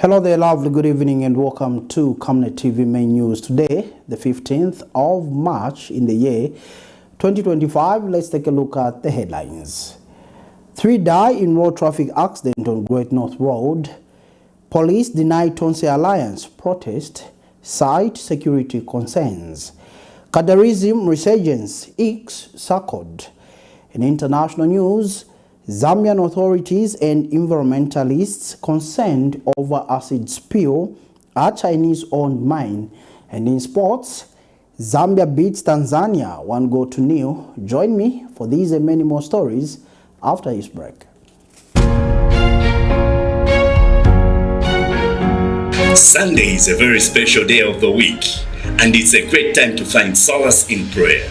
Hello there, lovely good evening and welcome to Camnet TV main news. Today, the 15th of March in the year 2025, let's take a look at the headlines. 3 die in road traffic accident on Great North Road. Police deny TONSE Alliance protest. CITE security concerns. CADERISM resurgence, IRKS, SACCORD. In international news, Zambian authorities and environmentalists concerned over acid spill at Chinese-owned mine. And in sports, Zambia beats Tanzania 1-0. Join me for these and many more stories after this break. Sunday is a very special day of the week, and it's a great time to find solace in prayer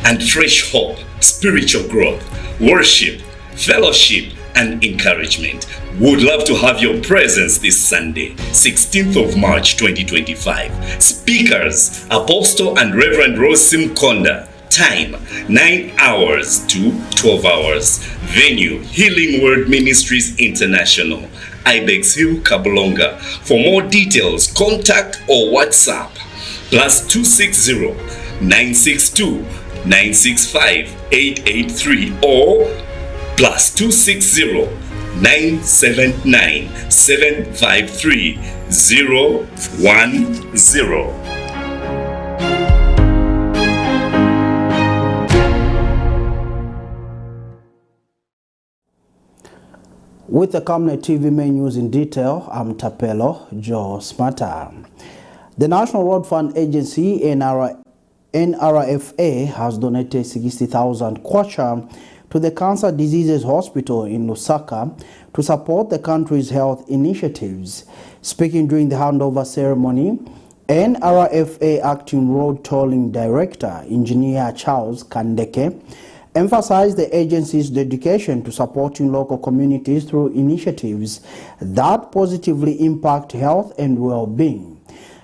and fresh hope, spiritual growth, worship, fellowship, and encouragement. Would love to have your presence this Sunday, 16th of March 2025. Speakers, Apostle and Reverend Rose Simkonda. Time, 9 hours to 12 hours. Venue, Healing Word Ministries International, Ibex Hill, Kabulonga. For more details, contact or WhatsApp +260 962 965 883 or +260 979 753 010. With the Camnet TV main news in detail, I'm Tapelo Joe Smata. The National Road Fund Agency, NRFA, has donated 60,000 kwacha to the Cancer Diseases Hospital in Lusaka to support the country's health initiatives. Speaking during the handover ceremony, NRFA Acting Road Tolling Director, Engineer Charles Kandeke, emphasized the agency's dedication to supporting local communities through initiatives that positively impact health and well-being.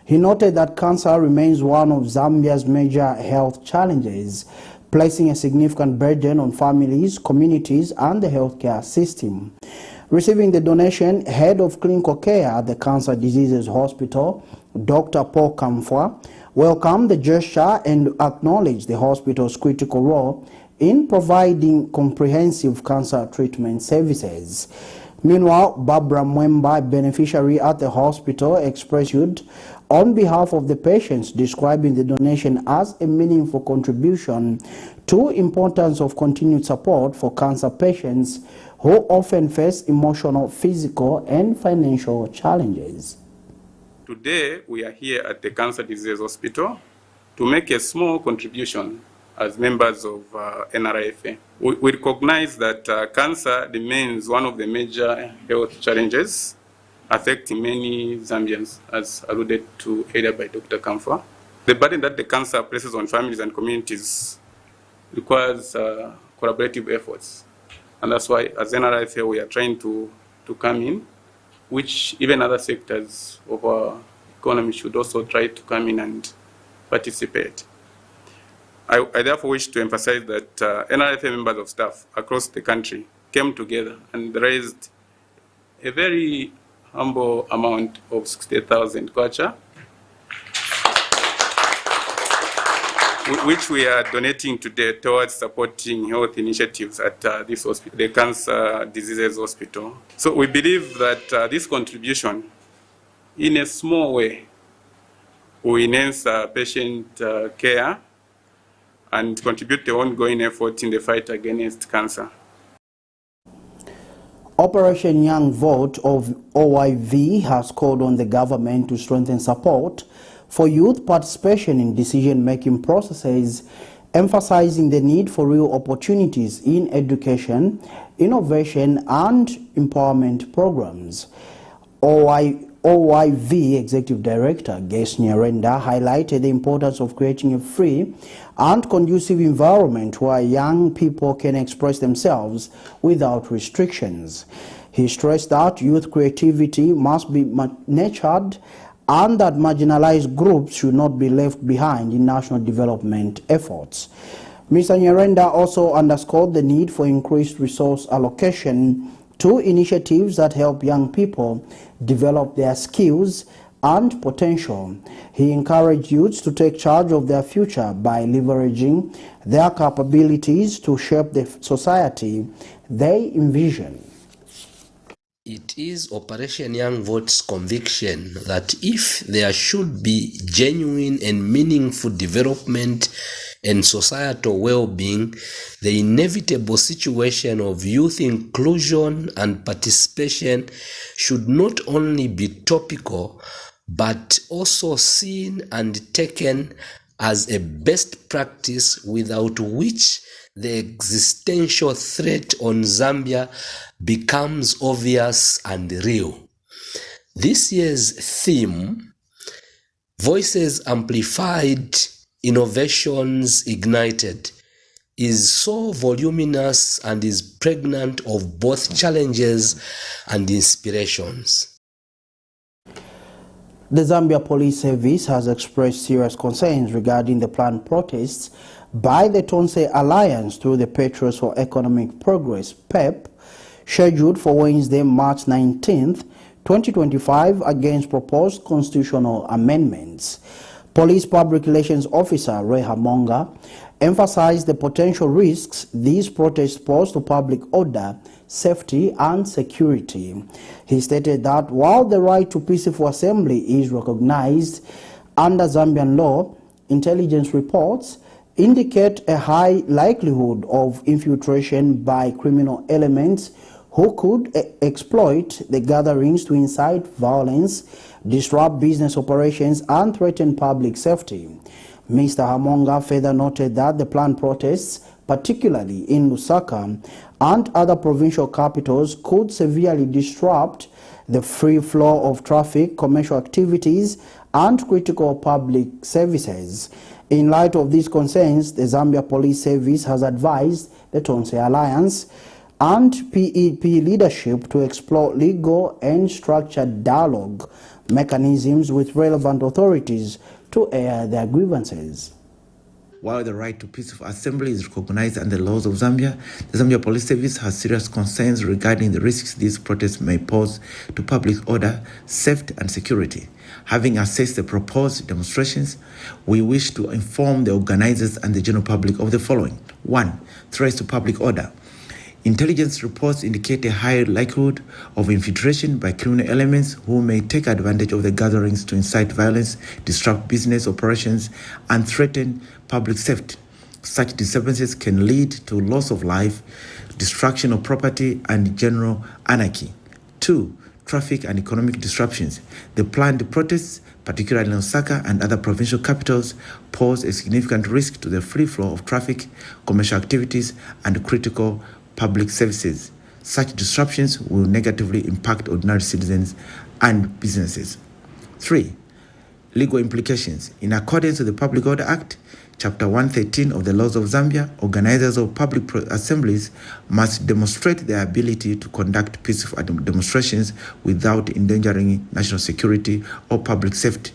He noted that cancer remains one of Zambia's major health challenges, placing a significant burden on families, communities, and the healthcare system. Receiving the donation, Head of Clinical Care at the Cancer Diseases Hospital, Dr. Paul Kamfwa, welcomed the gesture and acknowledged the hospital's critical role in providing comprehensive cancer treatment services. Meanwhile, Barbara Mwemba, a beneficiary at the hospital, expressed on behalf of the patients, describing the donation as a meaningful contribution to importance of continued support for cancer patients who often face emotional, physical, and financial challenges. Today, we are here at the Cancer Disease Hospital to make a small contribution as members of NRFA. We recognize that cancer remains one of the major health challenges affecting many Zambians, as alluded to earlier by Dr. Kamfa. The burden that the cancer places on families and communities requires collaborative efforts. And that's why, as NRFA, we are trying to come in, which even other sectors of our economy should also try to come in and participate. I therefore wish to emphasize that NRFA members of staff across the country came together and raised a very humble amount of 60,000 kwacha, which we are donating today towards supporting health initiatives at this hospital, the Cancer Diseases Hospital. So we believe that this contribution, in a small way, will enhance patient care and contribute to the ongoing effort in the fight against cancer. Operation Young Vote of OIV has called on the government to strengthen support for youth participation in decision-making processes, emphasizing the need for real opportunities in education, innovation, and empowerment programs. OIV Executive Director Ges Nyarenda highlighted the importance of creating a free and conducive environment where young people can express themselves without restrictions. He stressed that youth creativity must be nurtured and that marginalized groups should not be left behind in national development efforts. Mr. Nyarenda also underscored the need for increased resource allocation two initiatives that help young people develop their skills and potential. He encouraged youths to take charge of their future by leveraging their capabilities to shape the society they envision. It is Operation Young Vote's conviction that if there should be genuine and meaningful development and societal well-being, the inevitable situation of youth inclusion and participation should not only be topical, but also seen and taken as a best practice without which the existential threat on Zambia becomes obvious and real. This year's theme, Voices Amplified, Innovations Ignited, is so voluminous and is pregnant of both challenges and inspirations. The Zambia Police Service has expressed serious concerns regarding the planned protests by the TONSE Alliance through the Patriots for Economic Progress, PEP, scheduled for Wednesday, March 19th, 2025, against proposed constitutional amendments. Police Public Relations Officer Ray Hamonga emphasized the potential risks these protests pose to public order, safety, and security. He stated that while the right to peaceful assembly is recognized under Zambian law, intelligence reports indicate a high likelihood of infiltration by criminal elements who could exploit the gatherings to incite violence, disrupt business operations, and threaten public safety. Mr. Hamonga further noted that the planned protests, particularly in Lusaka and other provincial capitals, could severely disrupt the free flow of traffic, commercial activities, and critical public services. In light of these concerns, the Zambia Police Service has advised the TONSE Alliance and PEP leadership to explore legal and structured dialogue mechanisms with relevant authorities to air their grievances. While the right to peaceful assembly is recognized under the laws of Zambia, the Zambia Police Service has serious concerns regarding the risks these protests may pose to public order, safety, and security. Having assessed the proposed demonstrations, we wish to inform the organizers and the general public of the following. 1. Threats to public order. Intelligence reports indicate a high likelihood of infiltration by criminal elements who may take advantage of the gatherings to incite violence, disrupt business operations, and threaten public safety. Such disturbances can lead to loss of life, destruction of property, and general anarchy. 2. Traffic and economic disruptions. The planned protests, particularly in Osaka and other provincial capitals, pose a significant risk to the free flow of traffic, commercial activities, and critical public services. Such disruptions will negatively impact ordinary citizens and businesses. 3. Legal implications. In accordance with the Public Order Act, Chapter 113 of the Laws of Zambia, organizers of public assemblies must demonstrate their ability to conduct peaceful demonstrations without endangering national security or public safety.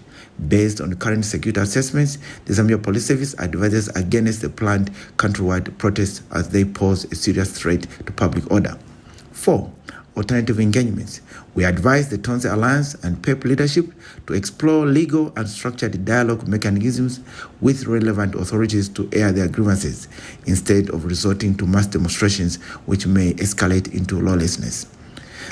Based on current security assessments, the Zambia Police Service advises against the planned countrywide protests as they pose a serious threat to public order. 4. Alternative engagements. We advise the TONSE Alliance and PEP leadership to explore legal and structured dialogue mechanisms with relevant authorities to air their grievances, instead of resorting to mass demonstrations which may escalate into lawlessness.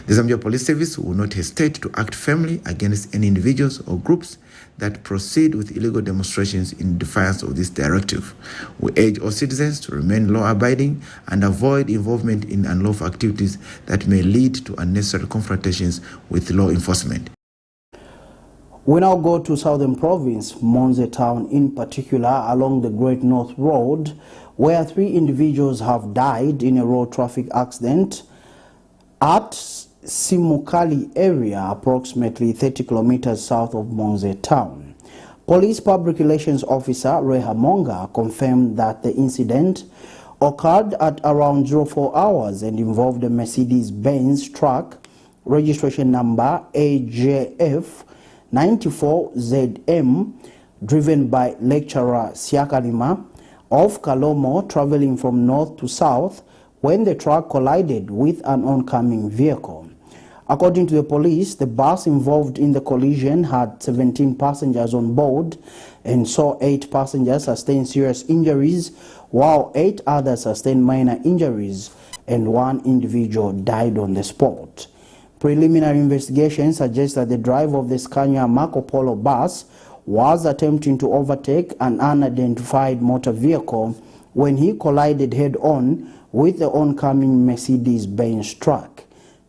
The Zambia Police Service will not hesitate to act firmly against any individuals or groups that proceed with illegal demonstrations in defiance of this directive. We urge all citizens to remain law-abiding and avoid involvement in unlawful activities that may lead to unnecessary confrontations with law enforcement. We now go to Southern Province, Monze Town in particular, along the Great North Road, where 3 individuals have died in a road traffic accident at Simukali area, approximately 30 kilometers south of Monze Town. Police Public Relations Officer Ray Hamonga confirmed that the incident occurred at around 04 hours and involved a Mercedes-Benz truck, registration number AJF 94ZM, driven by lecturer Siakalima of Kalomo, traveling from north to south when the truck collided with an oncoming vehicle. According to the police, the bus involved in the collision had 17 passengers on board and saw 8 passengers sustain serious injuries, while 8 others sustained minor injuries and 1 individual died on the spot. Preliminary investigation suggests that the driver of the Scania Marco Polo bus was attempting to overtake an unidentified motor vehicle when he collided head-on with the oncoming Mercedes-Benz truck.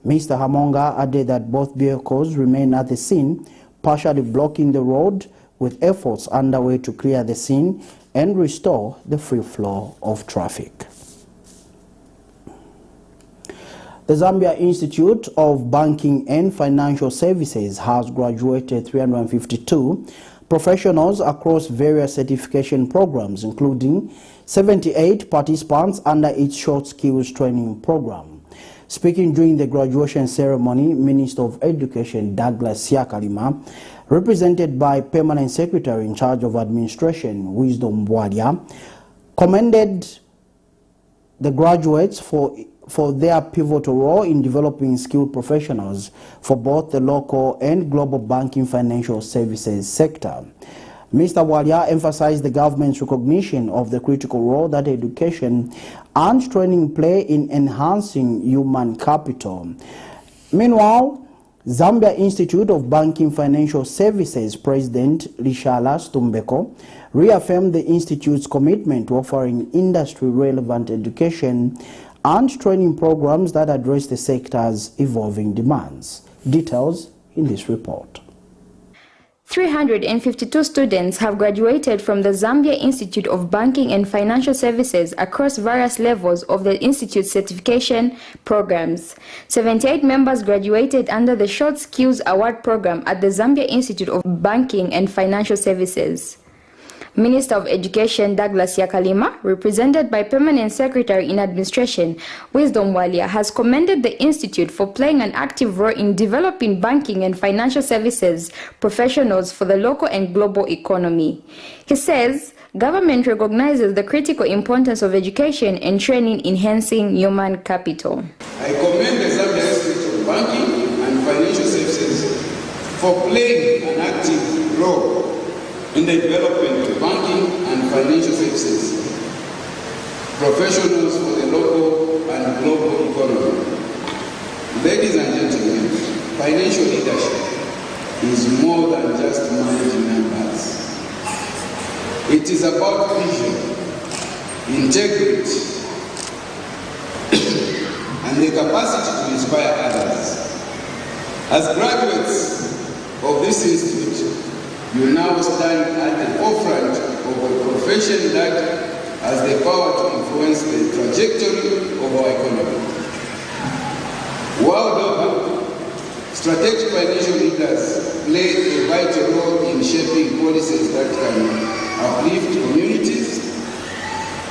Mr. Hamonga added that both vehicles remain at the scene, partially blocking the road, with efforts underway to clear the scene and restore the free flow of traffic. The Zambia Institute of Banking and Financial Services has graduated 352 professionals across various certification programs, including 78 participants under its short skills training program. Speaking during the graduation ceremony, Minister of Education Douglas Yakalima, represented by Permanent Secretary in charge of Administration Wisdom Bwalia, commended the graduates for their pivotal role in developing skilled professionals for both the local and global banking financial services sector. Mr. Bwalia emphasized the government's recognition of the critical role that education and training play in enhancing human capital. Meanwhile, Zambia Institute of Banking Financial Services President Lishala Stumbeko reaffirmed the Institute's commitment to offering industry-relevant education and training programs that address the sector's evolving demands. Details in this report. 352 students have graduated from the Zambia Institute of Banking and Financial Services across various levels of the Institute's certification programs. 78 members graduated under the Short Skills Award Program at the Zambia Institute of Banking and Financial Services. Minister of Education Douglas Yakalima, represented by Permanent Secretary in Administration Wisdom Bwalia, has commended the Institute for playing an active role in developing banking and financial services professionals for the local and global economy. He says government recognizes the critical importance of education and training enhancing human capital. I commend the Zambia Institute of Banking and Financial Services for playing an active role in the development of banking and financial services professionals for the local and global economy. Ladies and gentlemen, financial leadership is more than just managing numbers. It is about vision, integrity, and the capacity to inspire others. As graduates of this institute, you now stand at the forefront of a profession that has the power to influence the trajectory of our economy. World over, strategic financial leaders play a vital role in shaping policies that can uplift communities,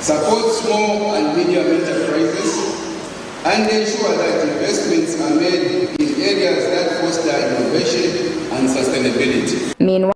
support small and medium enterprises, and ensure that investments are made in areas that foster innovation and sustainability. Meanwhile,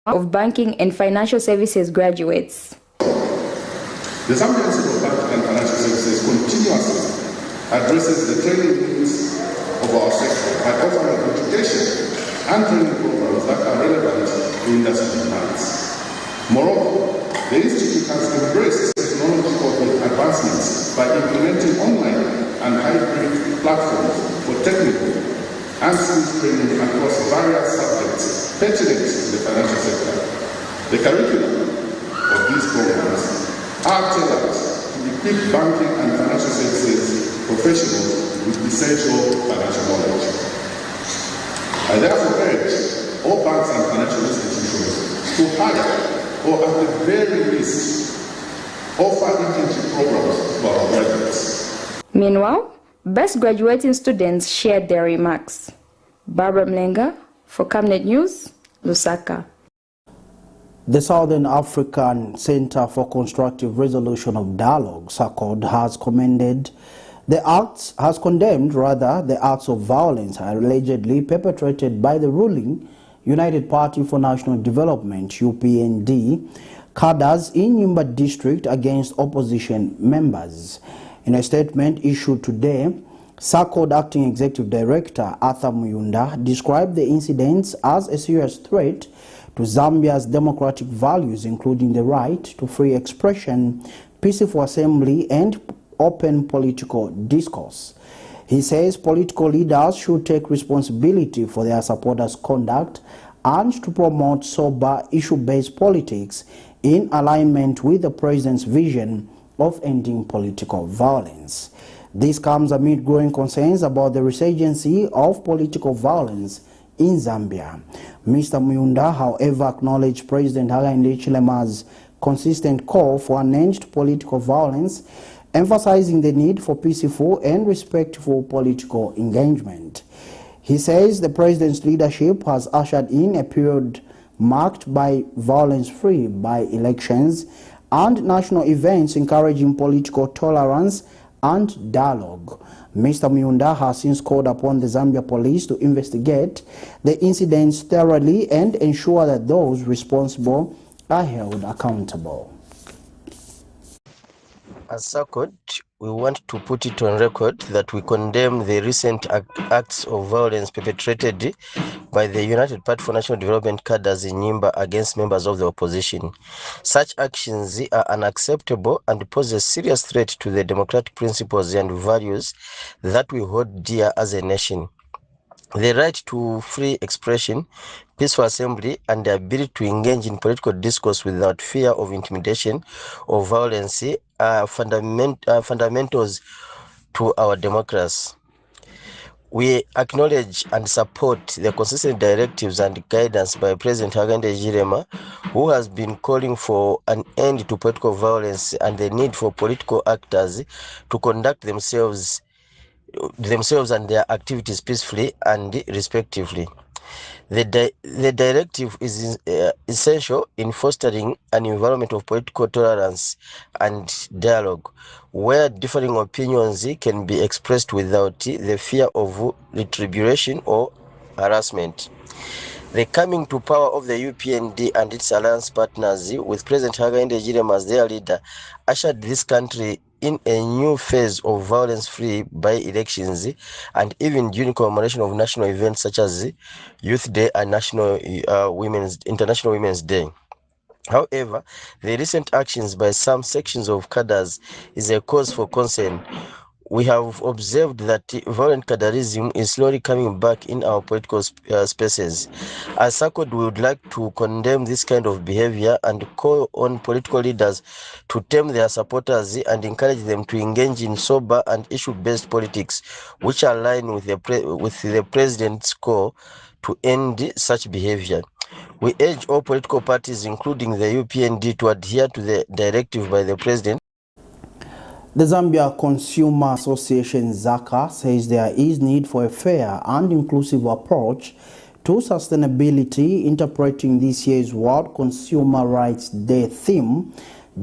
of Banking and Financial Services graduates. The Zambia Institute of Banking and Financial Services continuously addresses the training needs of our sector by offering education and training programs that are relevant to industry demands. Moreover, the Institute has embraced technological advancements by implementing online and hybrid platforms for technical and skills training across various subjects pertinent to the financial sector. The curriculum of these programs are tailored to equip banking and financial services professionals with essential financial knowledge. I therefore urge all banks and financial institutions to hire, or at the very least, offer internship programs to our graduates. Meanwhile, best graduating students shared their remarks. Barbara Mlenga for Camnet News, Lusaka. The Southern African Center for Constructive Resolution of Dialogue, SACCORD, has condemned the acts of violence allegedly perpetrated by the ruling United Party for National Development (UPND) cadres in Nyimba district against opposition members. In a statement issued today, SACCORD Acting Executive Director Arthur Muyunda described the incidents as a serious threat to Zambia's democratic values, including the right to free expression, peaceful assembly, and open political discourse. He says political leaders should take responsibility for their supporters' conduct and to promote sober, issue-based politics in alignment with the President's vision of ending political violence. This comes amid growing concerns about the resurgence of political violence in Zambia. Mr. Muyunda, however, acknowledged President Hakainde Hichilema's consistent call for an end to political violence, emphasizing the need for peaceful and respectful political engagement. He says the President's leadership has ushered in a period marked by violence-free by-elections and national events encouraging political tolerance and dialogue. Mr. Muyunda has since called upon the Zambia police to investigate the incidents thoroughly and ensure that those responsible are held accountable. As SACCORD, we want to put it on record that we condemn the recent acts of violence perpetrated by the United Party for National Development cadres in Nyimba against members of the opposition. Such actions are unacceptable and pose a serious threat to the democratic principles and values that we hold dear as a nation. The right to free expression, peaceful assembly, and the ability to engage in political discourse without fear of intimidation or violence are fundamentals to our democracy. We acknowledge and support the consistent directives and guidance by President Hakainde Hichilema, who has been calling for an end to political violence and the need for political actors to conduct themselves and their activities peacefully and respectively. The directive is essential in fostering an environment of political tolerance and dialogue, where differing opinions can be expressed without the fear of retribution or harassment. The coming to power of the UPND and its alliance partners, with President Hakainde Hichilema as their leader, ushered this country in a new phase of violence-free by-elections and even during commemoration of national events such as Youth Day and International Women's Day. However, the recent actions by some sections of cadres is a cause for concern. We have observed that violent CADERISM is slowly coming back in our political spaces. As SACCORD, we would like to condemn this kind of behavior and call on political leaders to tame their supporters and encourage them to engage in sober and issue-based politics, which align with the President's call to end such behavior. We urge all political parties, including the UPND, to adhere to the directive by the President. The Zambia Consumer Association ZACCA says there is need for a fair and inclusive approach to sustainability, interpreting this year's World Consumer Rights Day theme,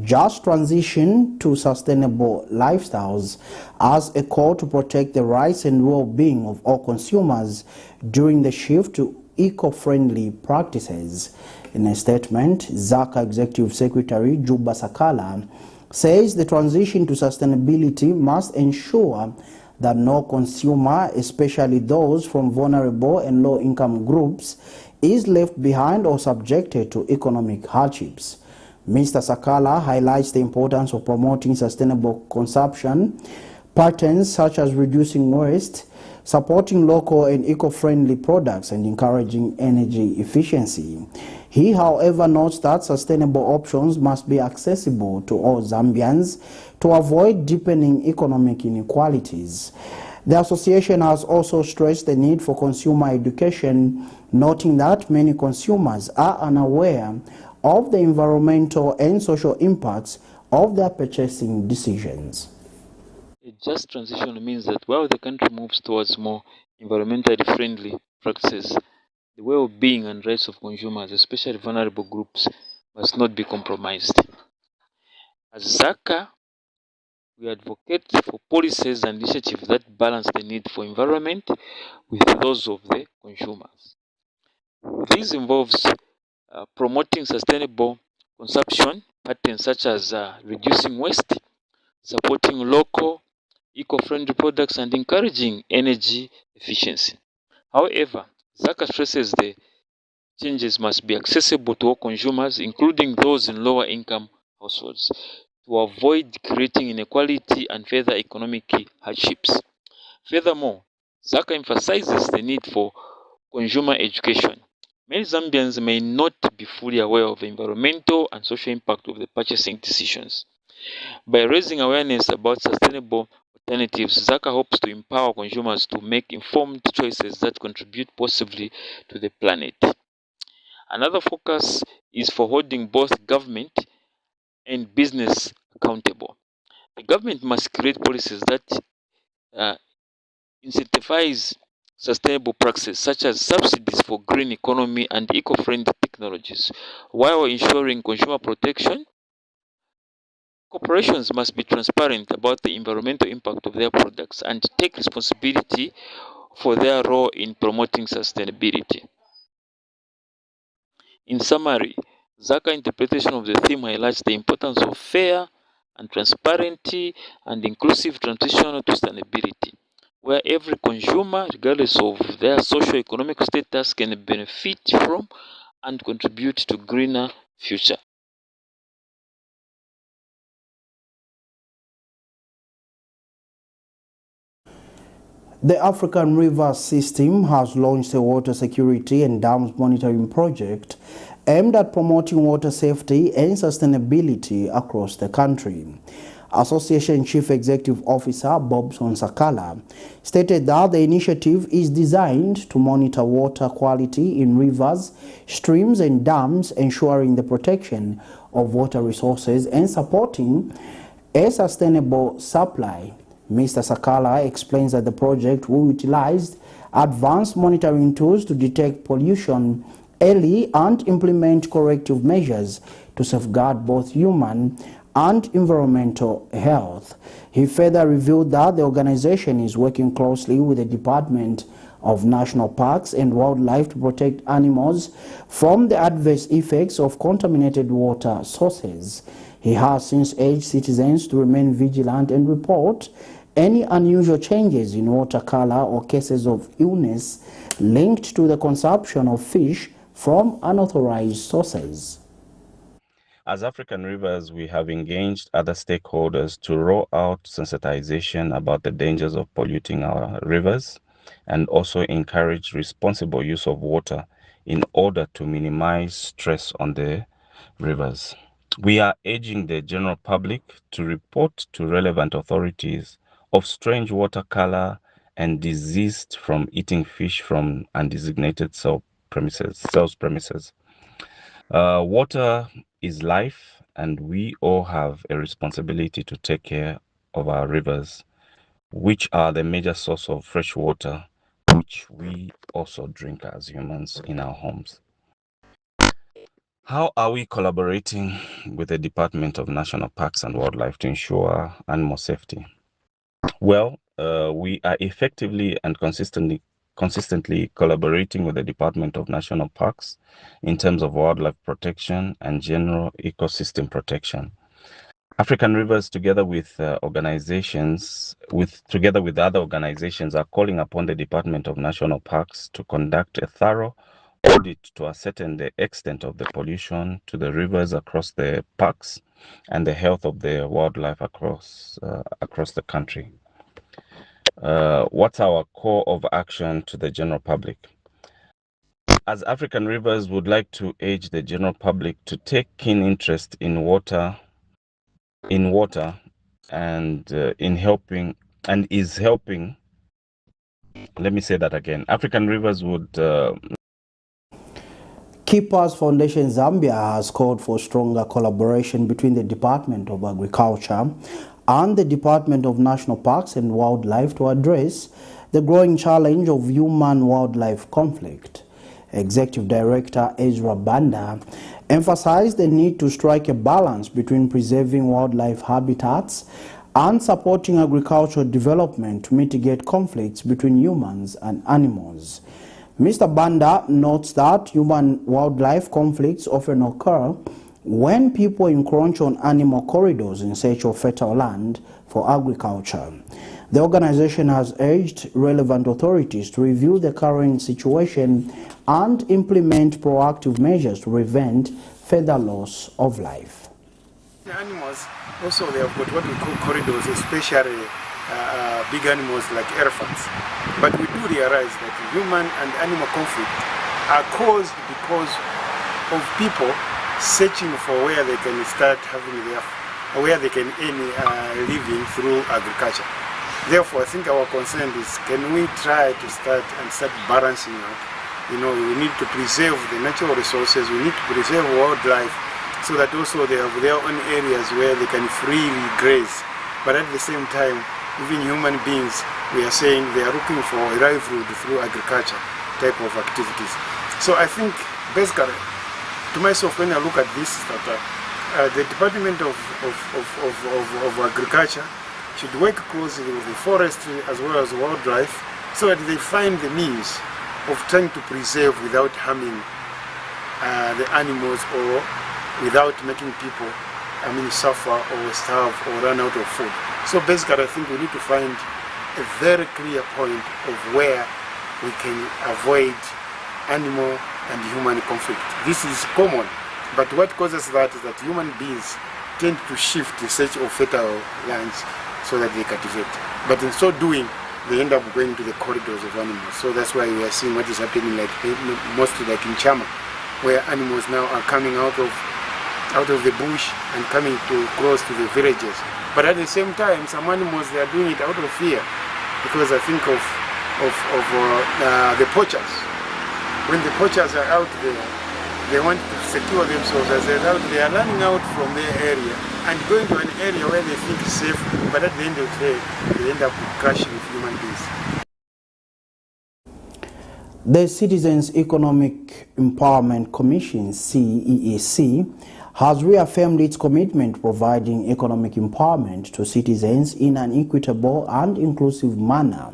Just Transition to Sustainable Lifestyles, as a call to protect the rights and well-being of all consumers during the shift to eco-friendly practices. In a statement, ZACCA Executive Secretary Juba Sakala says the transition to sustainability must ensure that no consumer, especially those from vulnerable and low-income groups, is left behind or subjected to economic hardships. Mr. Sakala highlights the importance of promoting sustainable consumption patterns such as reducing waste, supporting local and eco-friendly products, and encouraging energy efficiency. He, however, notes that sustainable options must be accessible to all Zambians to avoid deepening economic inequalities. The association has also stressed the need for consumer education, noting that many consumers are unaware of the environmental and social impacts of their purchasing decisions. A just transition means that while the country moves towards more environmentally friendly practices, the well-being and rights of consumers, especially vulnerable groups, must not be compromised. As ZACCA, we advocate for policies and initiatives that balance the need for environment with those of the consumers. This involves promoting sustainable consumption patterns such as reducing waste, supporting local eco-friendly products, and encouraging energy efficiency. However, ZACCA stresses the changes must be accessible to all consumers, including those in lower income households, to avoid creating inequality and further economic hardships. Furthermore, ZACCA emphasizes the need for consumer education. Many Zambians may not be fully aware of the environmental and social impact of the purchasing decisions. By raising awareness about sustainable alternatives, ZACCA hopes to empower consumers to make informed choices that contribute positively to the planet. Another focus is for holding both government and business accountable. The government must create policies that incentivize sustainable practices such as subsidies for green economy and eco-friendly technologies, while ensuring consumer protection. Corporations must be transparent about the environmental impact of their products and take responsibility for their role in promoting sustainability. In summary, ZACCA interpretation of the theme highlights the importance of fair and transparent and inclusive transition to sustainability, where every consumer, regardless of their socio-economic status, can benefit from and contribute to greener future. The African River System has launched a water security and dams monitoring project aimed at promoting water safety and sustainability across the country. Association Chief Executive Officer Bobson Sakala stated that the initiative is designed to monitor water quality in rivers, streams and dams, ensuring the protection of water resources and supporting a sustainable supply. Mr. Sakala explains that the project will utilize advanced monitoring tools to detect pollution early and implement corrective measures to safeguard both human and environmental health. He further revealed that the organization is working closely with the Department of National Parks and Wildlife to protect animals from the adverse effects of contaminated water sources. He has since urged citizens to remain vigilant and report any unusual changes in water color or cases of illness linked to the consumption of fish from unauthorized sources. As African Rivers, we have engaged other stakeholders to roll out sensitization about the dangers of polluting our rivers and also encourage responsible use of water in order to minimize stress on the rivers. We are urging the general public to report to relevant authorities of strange water color and disease from eating fish from undesignated sales premises. Water is life, and we all have a responsibility to take care of our rivers, which are the major source of fresh water, which we also drink as humans in our homes. How are we collaborating with the Department of National Parks and Wildlife to ensure animal safety? Well, we are effectively and consistently collaborating with the Department of National Parks in terms of wildlife protection and general ecosystem protection. African Rivers, together with other organizations, are calling upon the Department of National Parks to conduct a thorough audit to ascertain the extent of the pollution to the rivers across the parks and the health of the wildlife across the country. What's our call of action to the general public? As African Rivers would like to urge the general public to take keen interest in water and is helping. Let me say that again. African Rivers would Keepers Foundation Zambia has called for stronger collaboration between the Department of Agriculture and the Department of National Parks and Wildlife to address the growing challenge of human-wildlife conflict. Executive Director Ezra Banda emphasized the need to strike a balance between preserving wildlife habitats and supporting agricultural development to mitigate conflicts between humans and animals. Mr. Banda notes that human-wildlife conflicts often occur when people encroach on animal corridors in search of fertile land for agriculture. The organization has urged relevant authorities to review the current situation and implement proactive measures to prevent further loss of life. The animals, also they have got what we call corridors, especially big animals like elephants. But we do realize that human and animal conflict are caused because of people searching for where they can start having where they can earn a living through agriculture. Therefore, I think our concern is, can we try to start balancing out? You know, we need to preserve the natural resources, we need to preserve wildlife, so that also they have their own areas where they can freely graze. But at the same time, even human beings, we are saying they are looking for a livelihood through agriculture type of activities. So I think, basically, to myself, when I look at this, that the Department of Agriculture should work closely with the forestry as well as wildlife, so that they find the means of trying to preserve without harming the animals or without making people, suffer or starve or run out of food. So basically, I think we need to find a very clear point of where we can avoid animal and human conflict. This is common, but what causes that is that human beings tend to shift the search of fertile lands so that they cultivate. But in so doing, they end up going to the corridors of animals. So that's why we are seeing what is happening, like mostly like in Chama, where animals now are coming out of the bush and coming close to the villages. But at the same time, some animals, they are doing it out of fear, because I think of the poachers. When the poachers are out there, they want to secure themselves. As they're out, they are running out from their area and going to an area where they think is safe, but at the end of the day, they end up crashing with human beings. The Citizens Economic Empowerment Commission, CEEC, has reaffirmed its commitment to providing economic empowerment to citizens in an equitable and inclusive manner.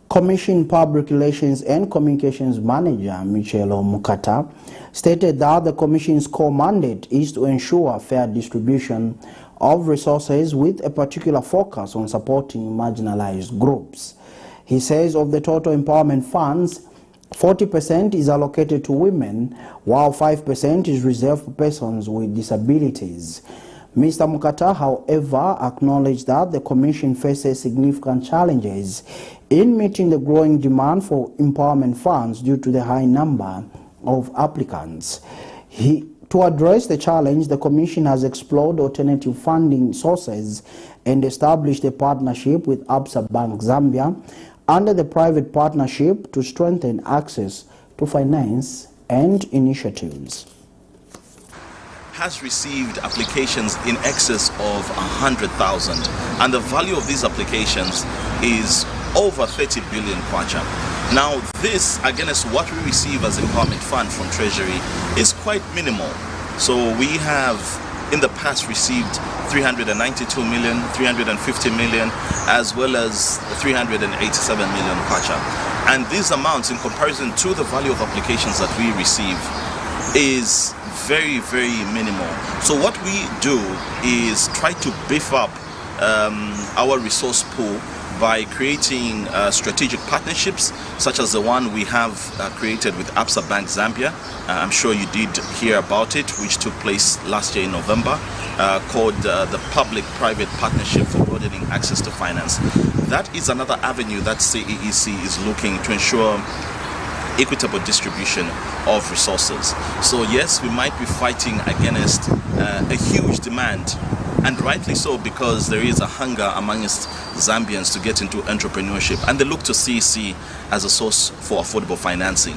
Commission Public Relations and Communications Manager Michelo Mukata stated that the Commission's core mandate is to ensure fair distribution of resources with a particular focus on supporting marginalized groups. He says of the total empowerment funds, 40% is allocated to women, while 5% is reserved for persons with disabilities. Mr. Mukata, however, acknowledged that the Commission faces significant challenges in meeting the growing demand for empowerment funds due to the high number of applicants. To address the challenge, the Commission has explored alternative funding sources and established a partnership with Absa Bank Zambia under the private partnership to strengthen access to finance and initiatives. Has received applications in excess of 100,000, and the value of these applications is over 30 billion kwacha. Now this, against what we receive as empowerment fund from Treasury, is quite minimal. So we have in the past received 392 million, 350 million, as well as 387 million kwacha. And these amounts, in comparison to the value of applications that we receive, is very, very minimal. So what we do is try to beef up our resource pool by creating strategic partnerships such as the one we have created with Absa Bank Zambia. I'm sure you did hear about it, which took place last year in November, called the Public-Private Partnership for Broadening Access to Finance. That is another avenue that CEEC is looking to ensure equitable distribution of resources. So yes, we might be fighting against a huge demand, and rightly so, because there is a hunger amongst Zambians to get into entrepreneurship, and they look to CEC as a source for affordable financing.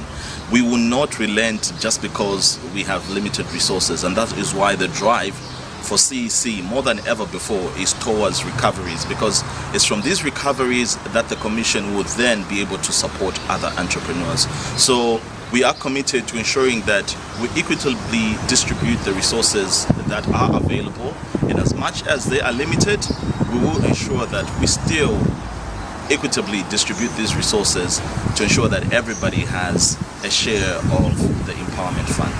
We will not relent just because we have limited resources, and that is why the drive for CEC more than ever before is towards recoveries, because it's from these recoveries that the Commission would then be able to support other entrepreneurs. So we are committed to ensuring that we equitably distribute the resources that are available. And as much as they are limited, we will ensure that we still equitably distribute these resources to ensure that everybody has a share of the empowerment fund.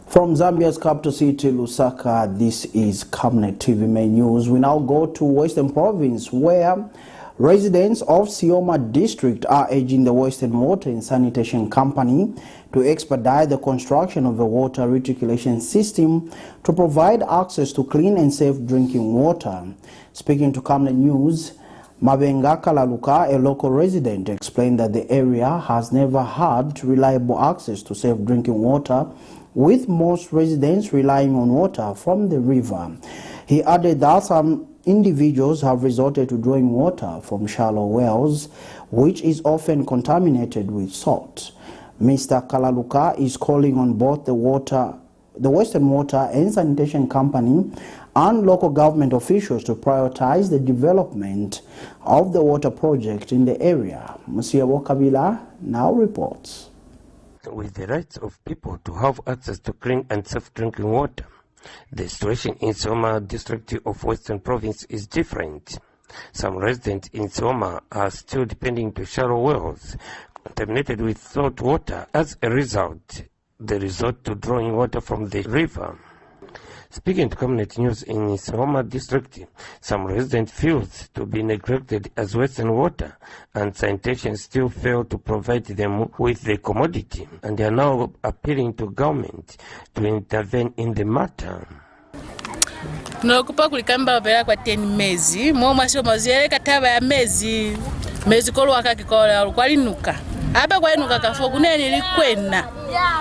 From Zambia's capital city, Lusaka, this is Camnet TV Main News. We now go to Western Province, where residents of Sioma district are urging the Western Water and Sanitation Company to expedite the construction of a water reticulation system to provide access to clean and safe drinking water. Speaking to Camnet News, Mabenga Kalaluka, a local resident, explained that the area has never had reliable access to safe drinking water, with most residents relying on water from the river. He added that some individuals have resorted to drawing water from shallow wells, which is often contaminated with salt. Mr. Kalaluka is calling on both the Western Water and Sanitation Company and local government officials to prioritize the development of the water project in the area. Musiabo Kabila now reports. With the rights of people to have access to clean and safe drinking water, the situation in Sioma district of Western Province is different. Some residents in Sioma are still depending to shallow wells contaminated with salt water. As a result, they resort to drawing water from the river. Speaking to Camnet News in Sioma district, some residents feel to be neglected as Western Water and Sanitation still fail to provide them with the commodity, and they are now appealing to government to intervene in the matter. Tunakupa kulikamba bela kwa 10 mezi, mwa sio maziele kataba ya mezi kolo wakakikola kwalinuka. Aba kwalinuka kafo kunene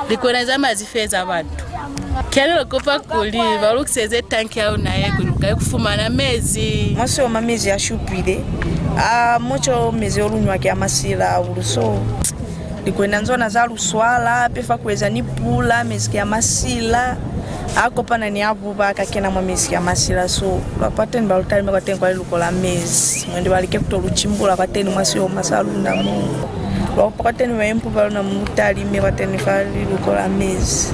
likwena za mazifeza abantu. Kero kupa kuliva lukuseze tanki yao naye kunuka kufuma na mezi. Maso mamezi ya shupide. Mocho mezi olunywa kia masila uluso. Likwena nzona za luswala, pefa kweza ni pula mezi kia masila. Ako pana ni abuba kakena mezi kia masila so. Lapateni balutari mwa teni kwa lukola mezi. Mwende walike kutoluchimbula kwa teni masio masalu na mungu. Lapateni wa empu baluna mutari mwa teni kwa lukola mezi.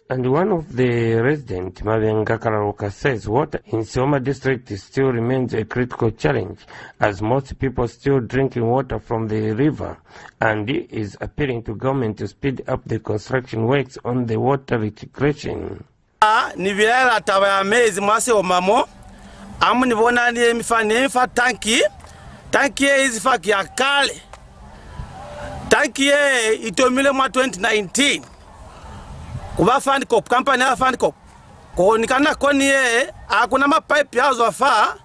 And one of the residents, Mabenga Kalaluka, says water in Sioma district still remains a critical challenge, as most people still drinking water from the river, and he is appealing to government to speed up the construction works on the water reticulation. Ni vilala tawa ya mezi mwase omamo, amu nibona ni mifa tanki hizi faki ya kale. Tanki itomile mwa 2019. Kuba Fandcop, company ya Fandcop. Kuhonikana koni akuna mapipe yazo wafa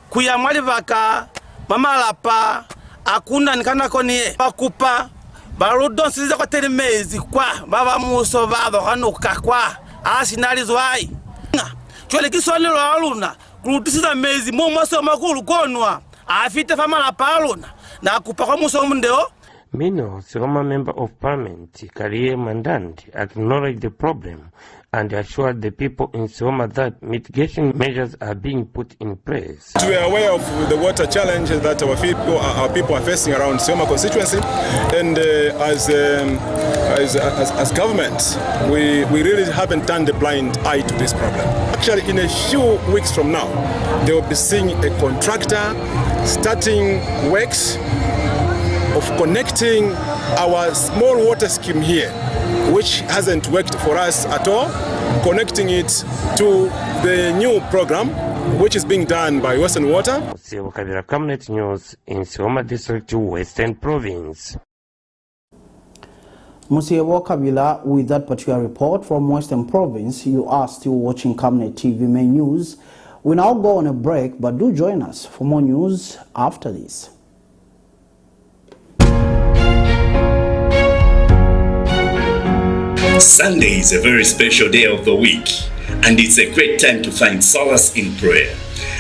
kuyamwali baka mama lapa akuna nikana koni bakupa barudon size kwa teni mezi kwa baba muso bado hanuka kwa asinalizo ai chwele kisoni lo aluna kulutisiza mezi mwaso makulu konwa afite fama lapa aluna na kupa kwa muso mndeo. Meanwhile, Sioma Member of Parliament, Karie Mandandi, acknowledged the problem and assured the people in Sioma that mitigation measures are being put in place. We are aware of the water challenge that our people are facing around Sioma constituency, and as government, we really haven't turned a blind eye to this problem. Actually, in a few weeks from now, they will be seeing a contractor starting works of connecting our small water scheme here, which hasn't worked for us at all, connecting it to the new program which is being done by Western Water. Camnet News in Sioma District, Western Province. Musiabo Kabila, with that particular report from Western Province. You are still watching Camnet TV Main News. We now go on a break, but do join us for more news after this. Sunday is a very special day of the week, and it's a great time to find solace in prayer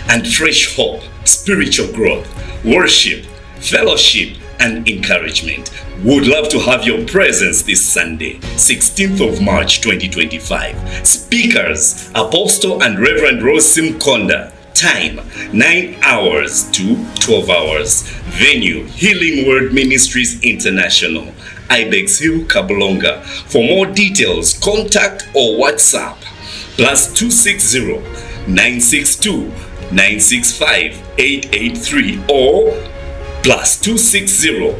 and fresh hope, spiritual growth, worship, fellowship, and encouragement. Would love to have your presence this Sunday, 16th of March 2025. Speakers, Apostle and Reverend Rose Simkonda, Time 9 hours to 12 hours. Venue Healing Word Ministries International, Ibex Hill, Kabulonga. For more details, contact or WhatsApp +260 962 965 883 or +260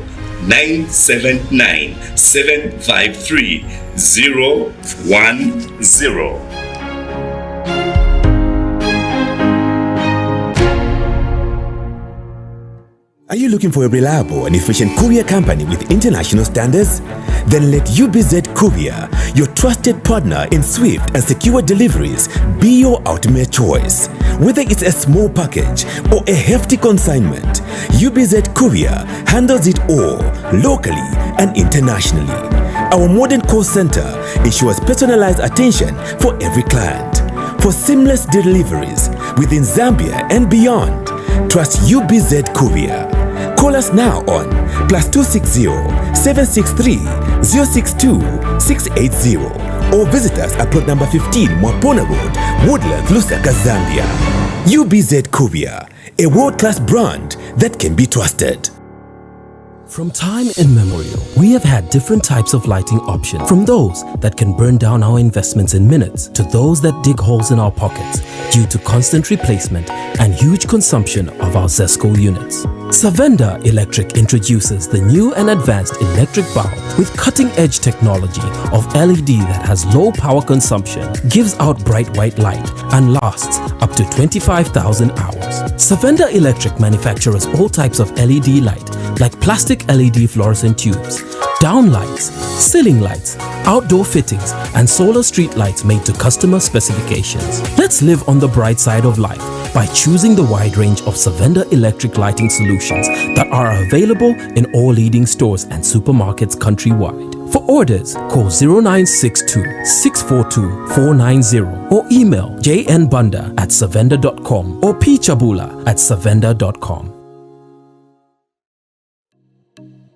979 753 010. Are you looking for a reliable and efficient courier company with international standards? Then let UBZ Courier, your trusted partner in swift and secure deliveries, be your ultimate choice. Whether it's a small package or a hefty consignment, UBZ Courier handles it all, locally and internationally. Our modern call center ensures personalized attention for every client. For seamless deliveries within Zambia and beyond, trust UBZ Courier. Call us now on +260 763 062 680 or visit us at plot number 15 Mwapona Road, Woodlands, Lusaka, Zambia. UBZ Courier, a world-class brand that can be trusted. From time immemorial, we have had different types of lighting options, from those that can burn down our investments in minutes to those that dig holes in our pockets due to constant replacement and huge consumption of our ZESCO units. Savenda Electric introduces the new and advanced electric bulb with cutting-edge technology of LED that has low power consumption, gives out bright white light, and lasts up to 25,000 hours. Savenda Electric manufactures all types of LED light, like plastic LED fluorescent tubes, down lights, ceiling lights, outdoor fittings, and solar street lights made to customer specifications. Let's live on the bright side of life by choosing the wide range of Savenda electric lighting solutions that are available in all leading stores and supermarkets countrywide. For orders, call 0962 642 490 or email jnbunda@savenda.com or pchabula@savenda.com.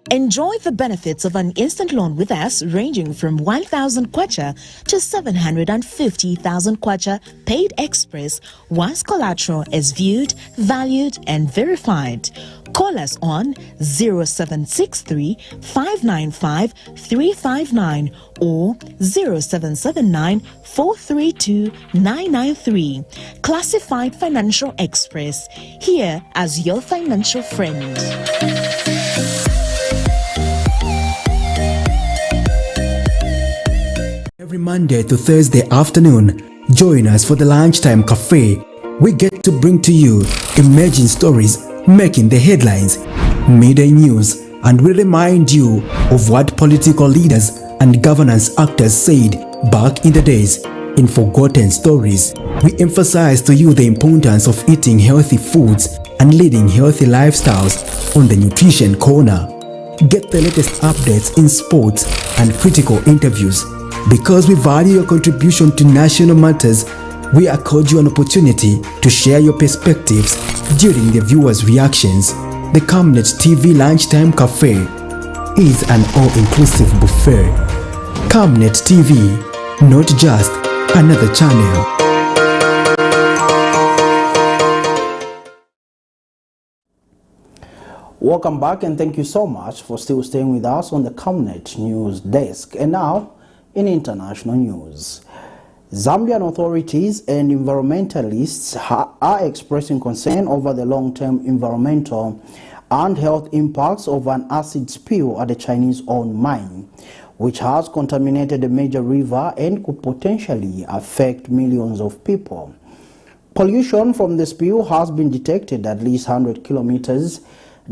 Enjoy the benefits of an instant loan with us ranging from 1,000 kwacha to 750,000 kwacha paid express once collateral is viewed, valued and verified. Call us on 0763 595 359 or 0779 432 993. Classified Financial Express, here as your financial friend. Every Monday to Thursday afternoon, join us for the Lunchtime Cafe. We get to bring to you emerging stories making the headlines, midday news, and we remind you of what political leaders and governance actors said back in the days. In Forgotten Stories, we emphasize to you the importance of eating healthy foods and leading healthy lifestyles on the Nutrition Corner. Get the latest updates in sports and critical interviews. Because we value your contribution to national matters, we accord you an opportunity to share your perspectives during the viewers' reactions. The Camnet TV Lunchtime Cafe is an all-inclusive buffet. Camnet TV, not just another channel. Welcome back and thank you so much for still staying with us on the Camnet News Desk. And now, in international news, Zambian authorities and environmentalists are expressing concern over the long-term environmental and health impacts of an acid spill at a Chinese-owned mine, which has contaminated a major river and could potentially affect millions of people. Pollution from the spill has been detected at least 100 kilometers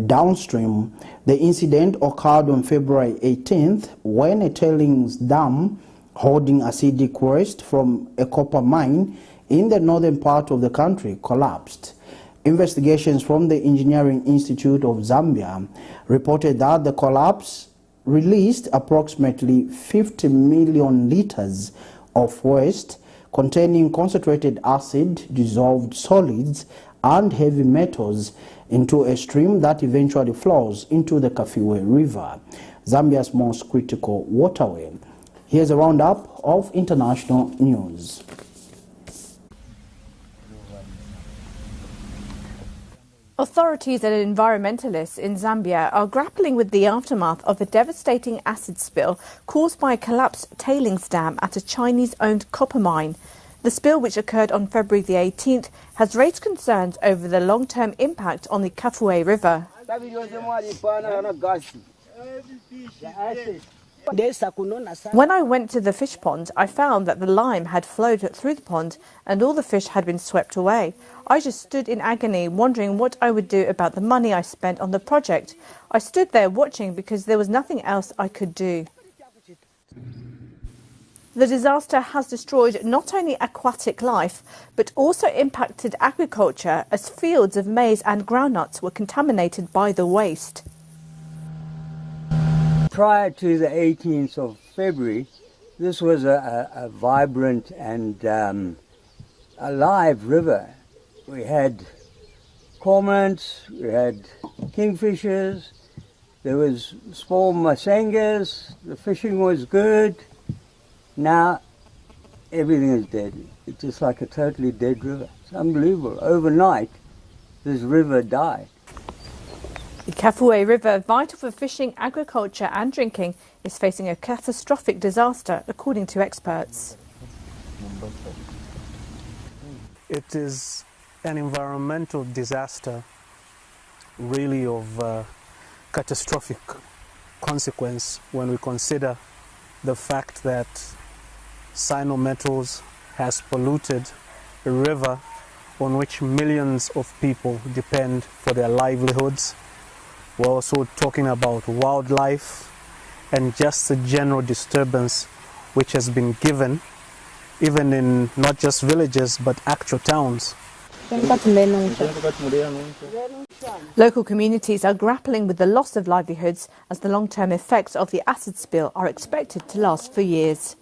downstream. The incident occurred on February 18th when a tailings dam holding acidic waste from a copper mine in the northern part of the country collapsed. Investigations from the Engineering Institute of Zambia reported that the collapse released approximately 50 million liters of waste containing concentrated acid, dissolved solids, and heavy metals into a stream that eventually flows into the Kafiwe River, Zambia's most critical waterway. Here's a roundup of international news. Authorities and environmentalists in Zambia are grappling with the aftermath of a devastating acid spill caused by a collapsed tailings dam at a Chinese-owned copper mine. The spill, which occurred on February the 18th, has raised concerns over the long-term impact on the Kafue River. When I went to the fish pond, I found that the lime had flowed through the pond and all the fish had been swept away. I just stood in agony, wondering what I would do about the money I spent on the project. I stood there watching because there was nothing else I could do. The disaster has destroyed not only aquatic life, but also impacted agriculture as fields of maize and groundnuts were contaminated by the waste. Prior to the 18th of February, this was a vibrant and alive river. We had cormorants, we had kingfishers, there was small masengas, the fishing was good. Now everything is dead. It's just like a totally dead river. It's unbelievable. Overnight, this river died. The Kafue River, vital for fishing, agriculture and drinking, is facing a catastrophic disaster, according to experts. It is an environmental disaster, really of catastrophic consequence when we consider the fact that cyanometals has polluted a river on which millions of people depend for their livelihoods. We're also talking about wildlife and just a general disturbance which has been given even in not just villages but actual towns. Local communities are grappling with the loss of livelihoods as the long-term effects of the acid spill are expected to last for years.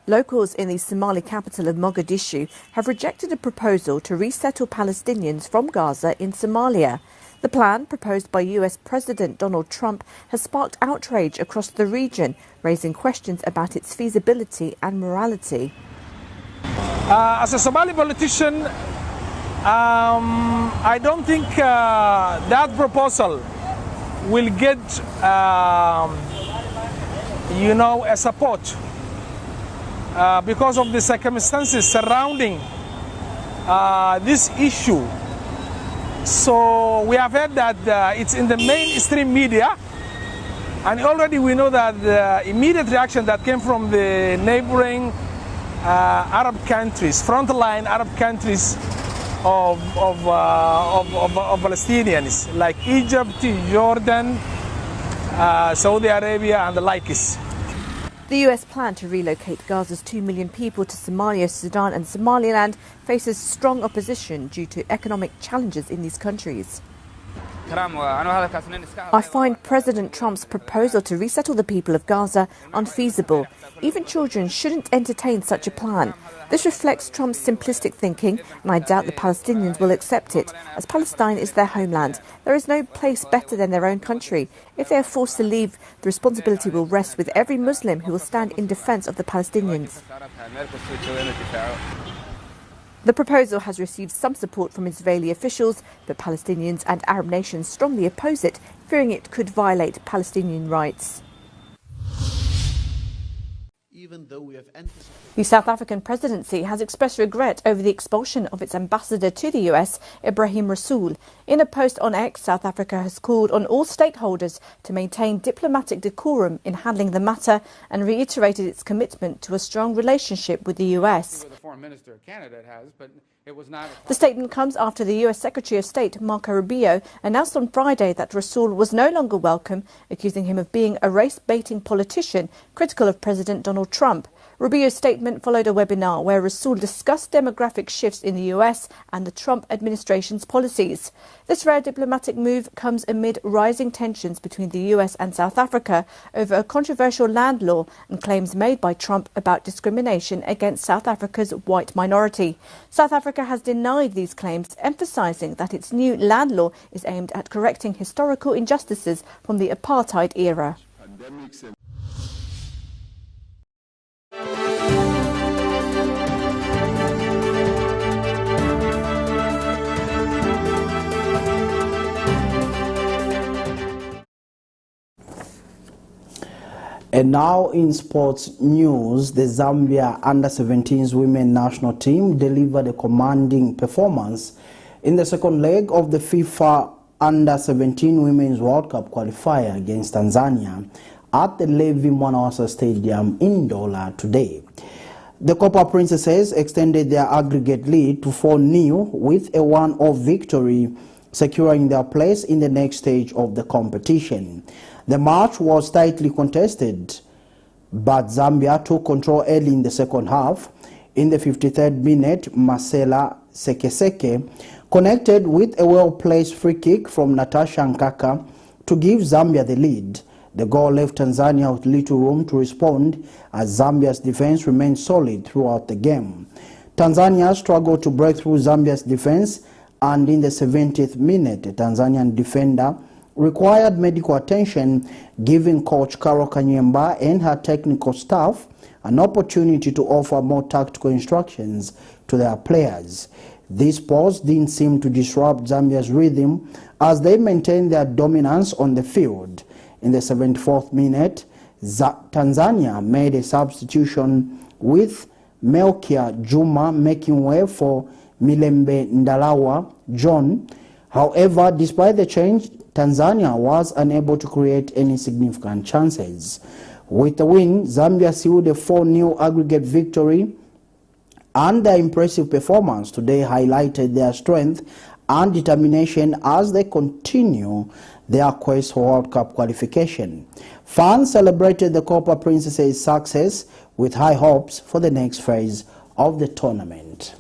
Locals in the Somali capital of Mogadishu have rejected a proposal to resettle Palestinians from Gaza in Somalia. The plan, proposed by US President Donald Trump, has sparked outrage across the region, raising questions about its feasibility and morality. As a Somali politician, I don't think that proposal will get, a support. Because of the circumstances surrounding this issue. So we have heard that it's in the mainstream media, and already we know that the immediate reaction that came from the neighboring Arab countries, frontline Arab countries of Palestinians, like Egypt, Jordan, Saudi Arabia and the likes. The US plan to relocate Gaza's 2 million people to Somalia, Sudan and Somaliland faces strong opposition due to economic challenges in these countries. I find President Trump's proposal to resettle the people of Gaza unfeasible. Even children shouldn't entertain such a plan. This reflects Trump's simplistic thinking, and I doubt the Palestinians will accept it, as Palestine is their homeland. There is no place better than their own country. If they are forced to leave, the responsibility will rest with every Muslim who will stand in defense of the Palestinians. The proposal has received some support from Israeli officials, but Palestinians and Arab nations strongly oppose it, fearing it could violate Palestinian rights. The South African presidency has expressed regret over the expulsion of its ambassador to the US, Ibrahim Rasool. In a post on X, South Africa has called on all stakeholders to maintain diplomatic decorum in handling the matter and reiterated its commitment to a strong relationship with the US. The statement comes after the US Secretary of State, Marco Rubio, announced on Friday that Rasool was no longer welcome, accusing him of being a race-baiting politician critical of President Donald Trump. Rubio's statement followed a webinar where Rasool discussed demographic shifts in the US and the Trump administration's policies. This rare diplomatic move comes amid rising tensions between the US and South Africa over a controversial land law and claims made by Trump about discrimination against South Africa's white minority. South Africa has denied these claims, emphasising that its new land law is aimed at correcting historical injustices from the apartheid era. And now in sports news, the Zambia under-17s women national team delivered a commanding performance in the second leg of the FIFA under-17 Women's World Cup qualifier against Tanzania at the Levi Mwanawasa Stadium in Ndola today. The Copper Princesses extended their aggregate lead to 4-0 with a 1-0 victory, securing their place in the next stage of the competition. The match was tightly contested, but Zambia took control early in the second half. In the 53rd minute, Marcela Sekeseke connected with a well-placed free kick from Natasha Nkaka to give Zambia the lead. The goal left Tanzania with little room to respond as Zambia's defense remained solid throughout the game. Tanzania struggled to break through Zambia's defense, and in the 70th minute, a Tanzanian defender required medical attention, giving coach Carol Kanyemba and her technical staff an opportunity to offer more tactical instructions to their players. This pause didn't seem to disrupt Zambia's rhythm as they maintained their dominance on the field. In the 74th minute, Tanzania made a substitution with Melkia Juma making way for Milembe Ndalawa John. However, despite the change, Tanzania was unable to create any significant chances. With the win, Zambia sealed a 4-0 aggregate victory, and their impressive performance today highlighted their strength and determination as they continue their quest for World Cup qualification. Fans celebrated the Copper Princesses' success with high hopes for the next phase of the tournament.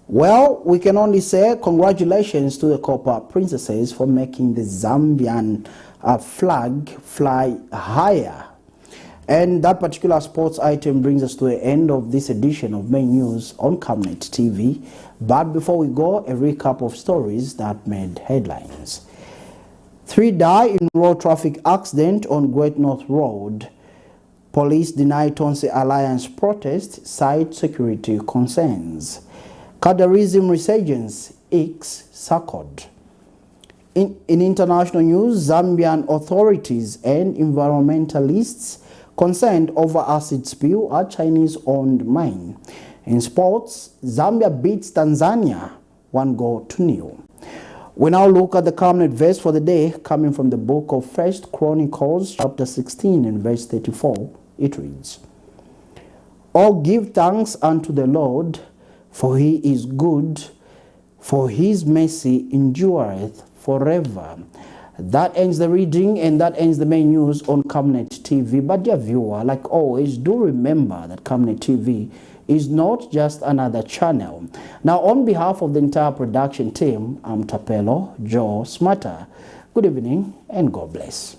Well, we can only say congratulations to the Copper Princesses for making the Zambian flag fly higher. And that particular sports item brings us to the end of this edition of Main News on Camnet TV. But before we go, a recap of stories that made headlines. 3 die in road traffic accident on Great North Road. Police deny TONSE Alliance protest, cite security concerns. CADERISM resurgence, IRKS, SACCORD. In international news, Zambian authorities and environmentalists concerned over acid spill at Chinese-owned mine. In sports, Zambia beats Tanzania 1-0. We now look at the Camnet verse for the day, coming from the book of 1 Chronicles, chapter 16 and verse 34. It reads, "Oh, give thanks unto the Lord, for he is good, for his mercy endureth forever." That ends the reading, and that ends the main news on Camnet TV. But dear viewer, like always, do remember that Camnet TV is not just another channel. Now, on behalf of the entire production team, I'm Tapelo Joe Smarter. Good evening and God bless.